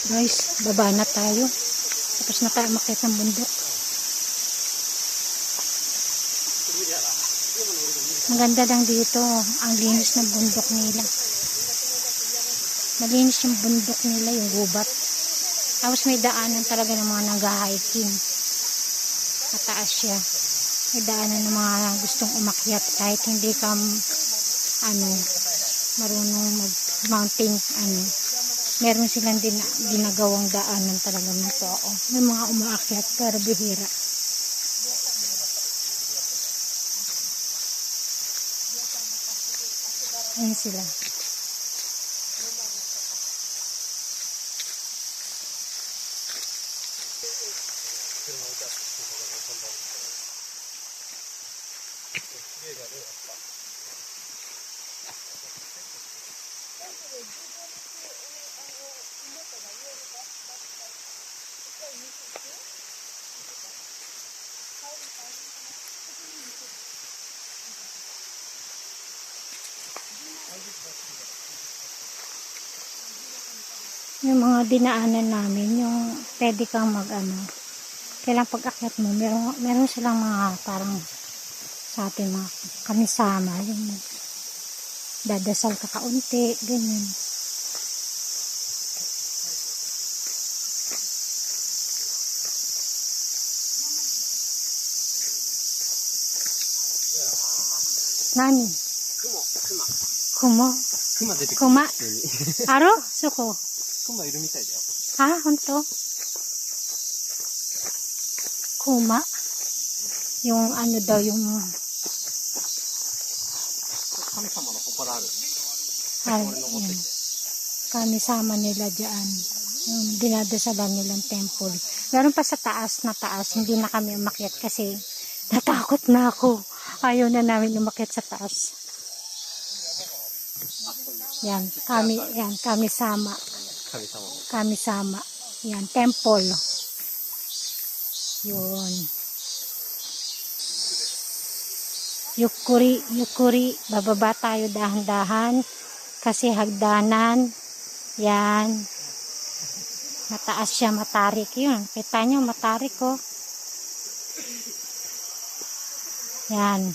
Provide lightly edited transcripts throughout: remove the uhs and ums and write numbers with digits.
Guys, baba na tayo. Tapos na tayo umakyat ng bundok. Ang ganda lang dito. Ang linis ng bundok nila. Malinis yung bundok nila, yung gubat. Tapos may daanan talaga ng mga nag-hiking. Mataas siya. May daanan ng mga gustong umakyat kahit hindi ka marunong mag-mountain meron silang ginagawang daanan talaga ng tao. May mga umaakyat pero bihira. Ayan sila. Yung mga dinaanan namin, yung pwede kang kailang pag-akyat mo, meron silang mga parang sa atin mga kamisama, yung dadasal ka kaunti, ganyan. Nani? Kumo? Kuma? Aro? Suko? クマいるみたいだよ。Ah, honto? Kuma? Yung daw yung 神様の祠ある。 yan. Kamisama nila dyan. Yung dinadasalan nilang temple. Meron pa sa taas na taas. Hindi na kami umakyat kasi natakot na ako. Ayaw na namin umakyat sa taas. Yan, kamisama. Kamisama. Yan, temple. Yun. Yukuri. Bababa tayo dahan-dahan. Kasi hagdanan. Yan. Mataas siya, matarik yun. Kita nyo, matarik oh. Yan.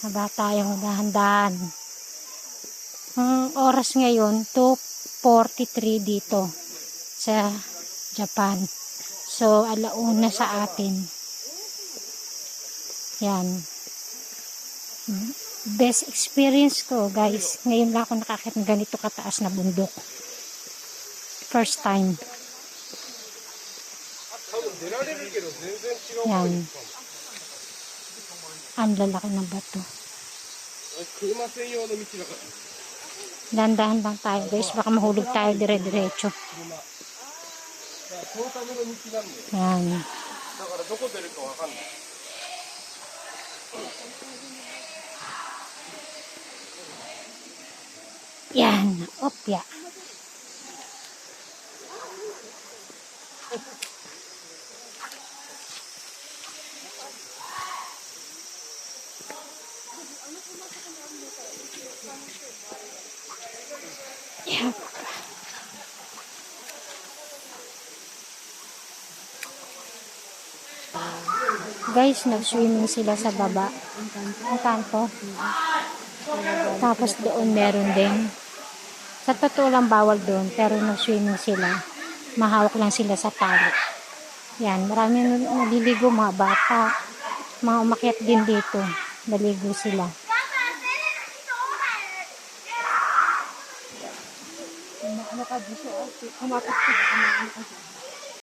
Baba tayo dahan-dahan. Ang oras ngayon, 2:43 dito sa Japan. So, alauna sa atin. Yan. Best experience ko, guys. Ngayon lang ako nakakit ng ganito kataas na bundok. First time. Yan. Ang lalaki ng bato. Dandahan lang tayo, guys. Baka mahulog tayo dire-diretso. Yan. Yan. Opya. Yeah. Guys, nag-swimming sila sa baba. Ang kanto. Tapos doon meron din. Sa totoo lang bawal doon, pero nag-swimming sila. Mahawak lang sila sa tali. Yan, marami naliligo, mga bata. Mga umakyat din dito. Naligo sila.